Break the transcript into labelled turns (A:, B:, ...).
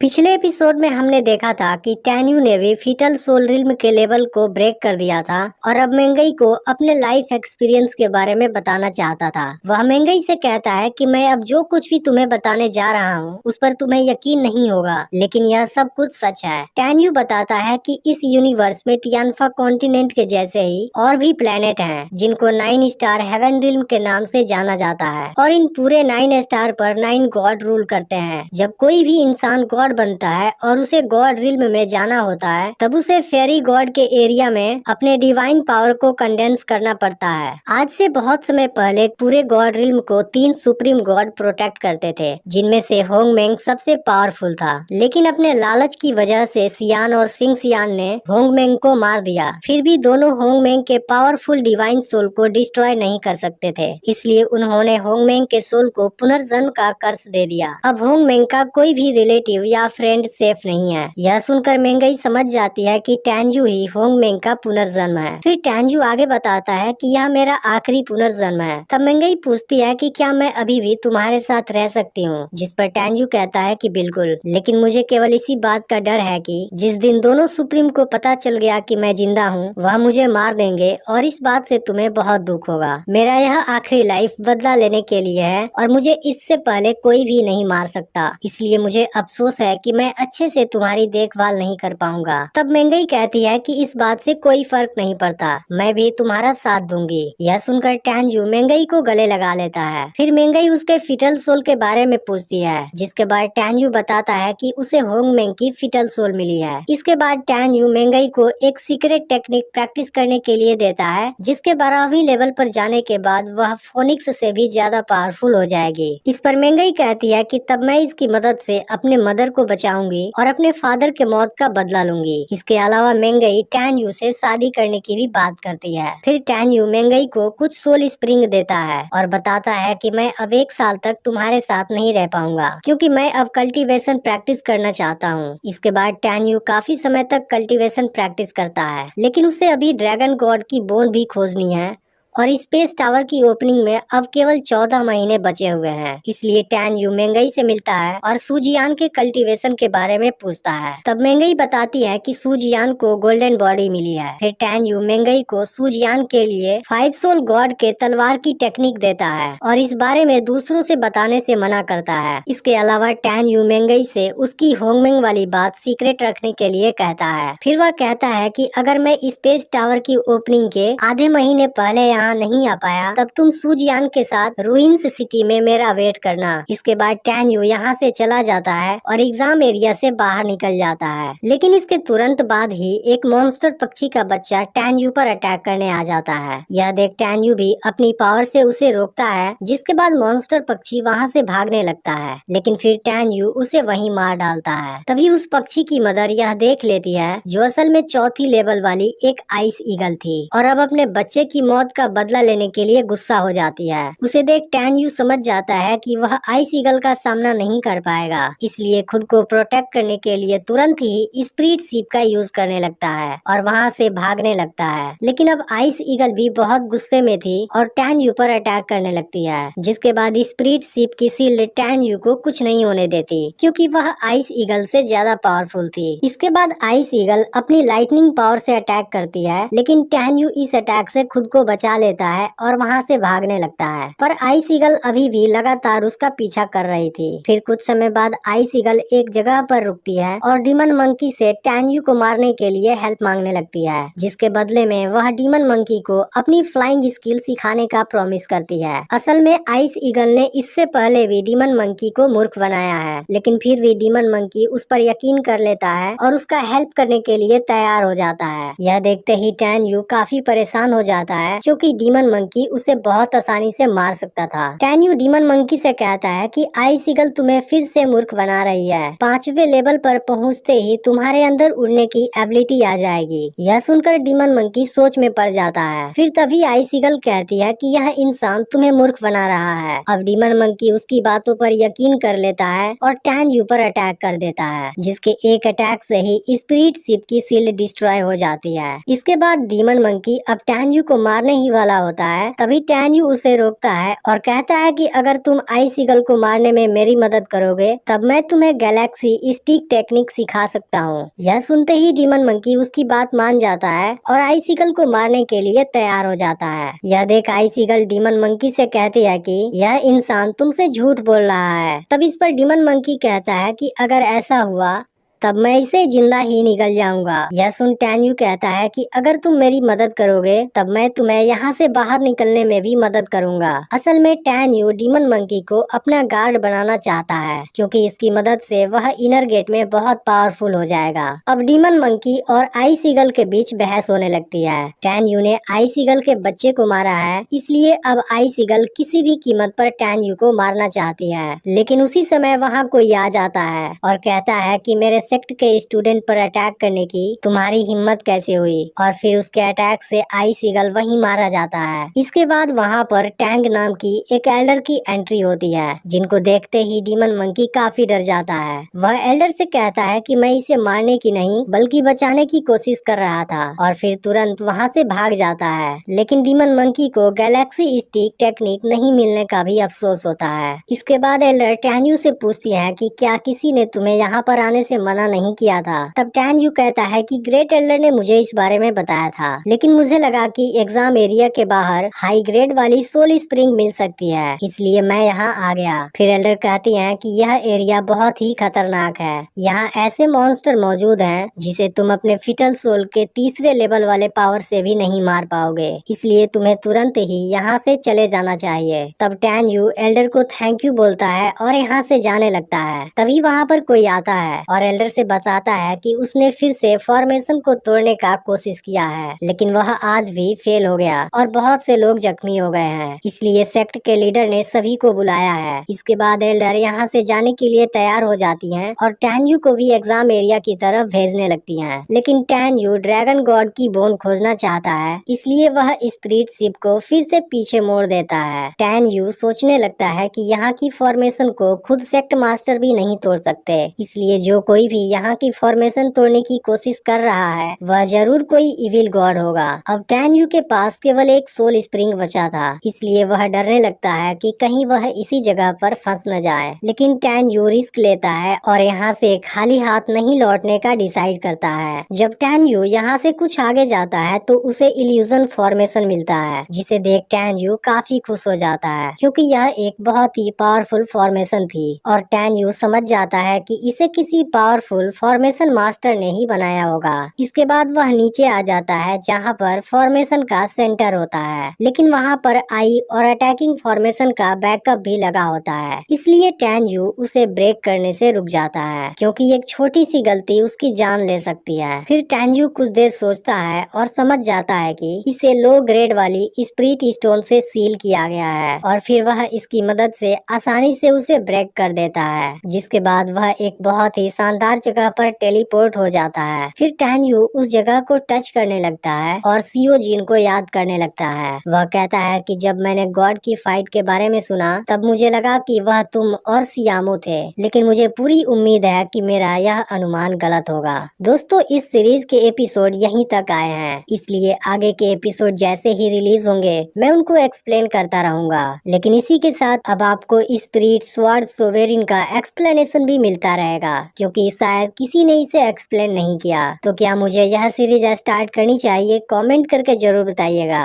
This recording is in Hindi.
A: पिछले एपिसोड में हमने देखा था कि टैन्यू ने भी फीटल सोल रिल्म के लेवल को ब्रेक कर दिया था और अब मेंगई को अपने लाइफ एक्सपीरियंस के बारे में बताना चाहता था। वह मेंगई से कहता है कि मैं अब जो कुछ भी तुम्हें बताने जा रहा हूँ उस पर तुम्हें यकीन नहीं होगा, लेकिन यह सब कुछ सच है। टैन्यू बताता है कि इस यूनिवर्स में टियानफा कॉन्टिनेंट के जैसे ही और भी प्लेनेट हैं जिनको 9 स्टार हेवन रिल्म के नाम से जाना जाता है और इन पूरे 9 स्टार पर 9 गॉड रूल करते हैं। जब कोई भी इंसान गॉड बनता है और उसे गॉड रिल्म में जाना होता है तब उसे फेरी गॉड के एरिया में अपने डिवाइन पावर को कंडेंस करना पड़ता है। आज से बहुत समय पहले पूरे गॉड रिल्म को 3 सुप्रीम गॉड प्रोटेक्ट करते थे, जिनमें से होंगमेंग सबसे पावरफुल था, लेकिन अपने लालच की वजह से सियान और सिंग सियान ने होंगमेंग को मार दिया। फिर भी दोनों होंगमेंग के पावरफुल डिवाइन सोल को डिस्ट्रॉय नहीं कर सकते थे, इसलिए उन्होंने होंगमेंग के सोल को पुनर्जन्म का कर्ज दे दिया। अब होंगमेंग का कोई भी रिलेटिव या फ्रेंड सेफ नहीं है। यह सुनकर मेंगई समझ जाती है कि टैन्यू ही होंगमेंग का पुनर्जन्म है। फिर टैन्यू आगे बताता है कि यह मेरा आखिरी पुनर्जन्म है। तब मेंगई पूछती है कि क्या मैं अभी भी तुम्हारे साथ रह सकती हूँ, जिस पर टैन्यू कहता है कि बिल्कुल, लेकिन मुझे केवल इसी बात का डर है कि जिस दिन दोनों सुप्रीम को पता चल गया कि मैं जिंदा हूँ वह मुझे मार देंगे और इस बात से तुम्हें बहुत दुख होगा। मेरा यह आखिरी लाइफ बदला लेने के लिए है और मुझे इससे पहले कोई भी नहीं मार सकता, इसलिए मुझे अफसोस है कि मैं अच्छे से तुम्हारी देखभाल नहीं कर पाऊंगा। तब मेंगई कहती है कि इस बात से कोई फर्क नहीं पड़ता, मैं भी तुम्हारा साथ दूंगी। यह सुनकर टैन्यू मेंगई को गले लगा लेता है। फिर मेंगई उसके फिटल सोल के बारे में पूछती है, जिसके बाद टैन्यू बताता है कि उसे होंगमेंग की फिटल सोल मिली है। इसके बाद टैन्यू मेंगई को एक सीक्रेट टेक्निक प्रैक्टिस करने के लिए देता है, जिसके 12वीं लेवल पर जाने के बाद वह फोनिक्स से भी ज्यादा पावरफुल हो जाएगी। इस पर मेंगई कहती है कि तब मैं इसकी मदद से अपने मदर को बचाऊंगी और अपने फादर के मौत का बदला लूंगी। इसके अलावा मेंगई टैन्यू से शादी करने की भी बात करती है। फिर टैन्यू मेंगई को कुछ सोल स्प्रिंग देता है और बताता है कि मैं अब 1 साल तक तुम्हारे साथ नहीं रह पाऊंगा, क्योंकि मैं अब कल्टीवेशन प्रैक्टिस करना चाहता हूँ। इसके बाद टैन्यू काफी समय तक कल्टीवेशन प्रैक्टिस करता है, लेकिन उसे अभी ड्रैगन गॉड की बोन भी खोजनी है और स्पेस टावर की ओपनिंग में अब केवल 14 महीने बचे हुए हैं। इसलिए टैन्यू मेंगई से मिलता है और सूजियान के कल्टीवेशन के बारे में पूछता है। तब मेंगई बताती है कि सूजियान को गोल्डन बॉडी मिली है। फिर टैन्यू मेंगई को सूजियान के लिए 5 सोल गॉड के तलवार की टेक्निक देता है और इस बारे में दूसरों से बताने से मना करता है। इसके अलावा टैन्यू मेंगई से उसकी होंगमेंग वाली बात सीक्रेट रखने के लिए कहता है। फिर वह कहता है कि अगर मैं स्पेस टावर की ओपनिंग के आधे महीने पहले यहाँ नहीं आ पाया तब तुम सूजियान के साथ रूइंस सिटी में मेरा वेट करना। इसके बाद टैन्यू यहाँ से चला जाता है और एग्जाम एरिया से बाहर निकल जाता है, लेकिन इसके तुरंत बाद ही एक मॉन्स्टर पक्षी का बच्चा टैन्यू पर अटैक करने आ जाता है। यह देख टैन्यू भी अपनी पावर से उसे रोकता है, जिसके बाद मॉन्स्टर पक्षी वहाँ से भागने लगता है, लेकिन फिर टैन्यू उसे वहीं मार डालता है। तभी उस पक्षी की मदर यह देख लेती है, जो असल में 4थी लेवल वाली एक आइस ईगल थी और अब अपने बच्चे की मौत का बदला लेने के लिए गुस्सा हो जाती है। उसे देख टैन्यू समझ जाता है कि वह आइस ईगल का सामना नहीं कर पाएगा, इसलिए खुद को प्रोटेक्ट करने के लिए तुरंत ही स्प्रिट शिप का यूज करने लगता है और वहाँ से भागने लगता है। लेकिन अब आइस ईगल भी बहुत गुस्से में थी और टैन्यू पर अटैक करने लगती है, जिसके बाद स्प्रिट शिप की शील्ड टैन्यू को कुछ नहीं होने देती, क्योंकि वह आइस ईगल से ज्यादा पावरफुल थी। इसके बाद आइस ईगल अपनी लाइटनिंग पावर से अटैक करती है, लेकिन टैन्यू इस अटैक से खुद को बचा लेता है और वहाँ से भागने लगता है, पर आइस ईगल अभी भी लगातार उसका पीछा कर रही थी। फिर कुछ समय बाद आइस ईगल एक जगह पर रुकती है और डीमन मंकी से टैन्यू को मारने के लिए हेल्प मांगने लगती है, जिसके बदले में वह डीमन मंकी को अपनी फ्लाइंग स्किल सिखाने का प्रॉमिस करती है। असल में आइस ईगल ने इससे पहले भी डीमन मंकी को मूर्ख बनाया है, लेकिन फिर भी डीमन मंकी उस पर यकीन कर लेता है और उसका हेल्प करने के लिए तैयार हो जाता है। यह देखते ही टैन्यू काफी परेशान हो जाता है, क्योंकि डीमन मंकी उसे बहुत आसानी से मार सकता था। टैन्यू डीमन मंकी से कहता है कि आइस ईगल तुम्हें फिर से मूर्ख बना रही है, 5वें लेवल पर पहुंचते ही तुम्हारे अंदर उड़ने की एबिलिटी आ जाएगी। यह सुनकर डीमन मंकी सोच में पड़ जाता है। फिर तभी आइस ईगल कहती है कि यह इंसान तुम्हें मूर्ख बना रहा है। अब डीमन मंकी उसकी बातों पर यकीन कर लेता है और टैन्यू पर अटैक कर देता है, जिसके एक अटैक से ही स्पिरिट शिप की शील्ड डिस्ट्रॉय हो जाती है। इसके बाद डीमन मंकी अब टैन्यू को मारने ही वाला होता है, तभी टैन यू उसे रोकता है और कहता है कि अगर तुम आइस ईगल को मारने में मेरी मदद करोगे तब मैं तुम्हें गैलेक्सी स्टिक टेक्निक सिखा सकता हूँ। यह सुनते ही डीमन मंकी उसकी बात मान जाता है और आइस ईगल को मारने के लिए तैयार हो जाता है। यह देख आइस ईगल डीमन मंकी से कहती है कि यह इंसान तुमसे झूठ बोल रहा है। तब इस पर डीमन मंकी कहता है कि अगर ऐसा हुआ तब मैं इसे जिंदा ही निकल जाऊंगा। यह सुन टैन यू कहता है कि अगर तुम मेरी मदद करोगे तब मैं तुम्हें यहाँ से बाहर निकलने में भी मदद करूंगा। असल में टैन यू डीमन मंकी को अपना गार्ड बनाना चाहता है क्योंकि इसकी मदद से वह इनर गेट में बहुत पावरफुल हो जाएगा। अब डीमन मंकी और आइस ईगल के बीच बहस होने लगती है। टैन यू ने आइस ईगल के बच्चे को मारा है, इसलिए अब आइस ईगल किसी भी कीमत पर टैन यू को मारना चाहती है। लेकिन उसी समय वहाँ कोई आ जाता है और कहता है कि मेरे सेक्ट के स्टूडेंट पर अटैक करने की तुम्हारी हिम्मत कैसे हुई, और फिर उसके अटैक से आइस ईगल वहीं मारा जाता है। इसके बाद वहाँ पर टैंग नाम की एक एल्डर की एंट्री होती है, जिनको देखते ही डीमन मंकी काफी डर जाता है। वह एल्डर से कहता है कि मैं इसे मारने की नहीं बल्कि बचाने की कोशिश कर रहा था, और फिर तुरंत वहाँ से भाग जाता है। लेकिन डीमन मंकी को गैलेक्सी स्टिक टेक्निक नहीं मिलने का भी अफसोस होता है। इसके बाद एल्डर टैन्यू से पूछती है कि क्या किसी ने तुम्हें यहाँ पर आने से मना नहीं किया था। तब टैन यू कहता है कि ग्रेट एल्डर ने मुझे इस बारे में बताया था, लेकिन मुझे लगा कि एग्जाम एरिया के बाहर हाई ग्रेड वाली सोल स्प्रिंग मिल सकती है, इसलिए मैं यहाँ आ गया। फिर एल्डर कहती हैं कि यह एरिया बहुत ही खतरनाक है, यहाँ ऐसे मॉन्स्टर मौजूद हैं जिसे तुम अपने फिटल सोल के तीसरे लेवल वाले पावर से भी नहीं मार पाओगे, इसलिए तुम्हें तुरंत ही यहाँ से चले जाना चाहिए। तब टैन यू एल्डर को थैंक यू बोलता है और यहाँ से जाने लगता है। तभी वहाँ पर कोई आता है और एल्डर से बताता है कि उसने फिर से फॉर्मेशन को तोड़ने का कोशिश किया है, लेकिन वह आज भी फेल हो गया और बहुत से लोग जख्मी हो गए हैं, इसलिए सेक्ट के लीडर ने सभी को बुलाया है। इसके बाद एल्डर यहाँ से जाने के लिए तैयार हो जाती हैं और टैन यू को भी एग्जाम एरिया की तरफ भेजने लगती हैं। लेकिन टैन यू ड्रैगन गॉड की बोन खोजना चाहता है, इसलिए वह स्पिरिट शिप को फिर से पीछे मोड़ देता है। टैन यू सोचने लगता है कि यहाँ की फॉर्मेशन को खुद सेक्ट मास्टर भी नहीं तोड़ सकते, इसलिए जो कोई भी यहाँ की फॉर्मेशन तोड़ने की कोशिश कर रहा है वह जरूर कोई इविल गॉड होगा। अब टैन यू के पास केवल एक सोल स्प्रिंग बचा था, इसलिए वह डरने लगता है कि कहीं वह इसी जगह पर फंस न जाए। लेकिन टैन यू रिस्क लेता है और यहाँ से खाली हाथ नहीं लौटने का डिसाइड करता है। जब टैन यू यहाँ से कुछ आगे जाता है तो उसे इल्यूजन फॉर्मेशन मिलता है, जिसे देख टैन यू काफी खुश हो जाता है क्योंकि यह एक बहुत ही पावरफुल फॉर्मेशन थी, और टैन यू समझ जाता है कि इसे किसी पावरफुल फॉर्मेशन मास्टर ने ही बनाया होगा। इसके बाद वह नीचे आ जाता है जहाँ पर फॉर्मेशन का सेंटर होता है, लेकिन वहाँ पर आई और अटैकिंग फॉर्मेशन का बैकअप भी लगा होता है, इसलिए टैन यू उसे ब्रेक करने से रुक जाता है क्योंकि एक छोटी सी गलती उसकी जान ले सकती है। फिर टैन यू कुछ देर सोचता है और समझ जाता है कि इसे लो ग्रेड वाली स्पिरिट स्टोन से सील किया गया है, और फिर वह इसकी मदद से आसानी से उसे ब्रेक कर देता है। जिसके बाद वह एक बहुत ही शानदार जगह पर टेलीपोर्ट हो जाता है। फिर टैन यू उस जगह को टच करने लगता है और सीओ जीन को याद करने लगता है। वह कहता है कि जब मैंने गॉड की फाइट के बारे में सुना तब मुझे लगा कि वह तुम और सियामो थे, लेकिन मुझे पूरी उम्मीद है कि मेरा यह अनुमान गलत होगा। दोस्तों, इस सीरीज के एपिसोड यहीं तक आए हैं, इसलिए आगे के एपिसोड जैसे ही रिलीज होंगे मैं उनको एक्सप्लेन करता रहूंगा। लेकिन इसी के साथ अब आपको स्पिरिट स्वॉर्ड सोवेरिन का एक्सप्लेनेशन भी मिलता रहेगा, क्योंकि शायद किसी ने इसे एक्सप्लेन नहीं किया। तो क्या मुझे यह सीरीज स्टार्ट करनी चाहिए? कमेंट करके जरूर बताइएगा।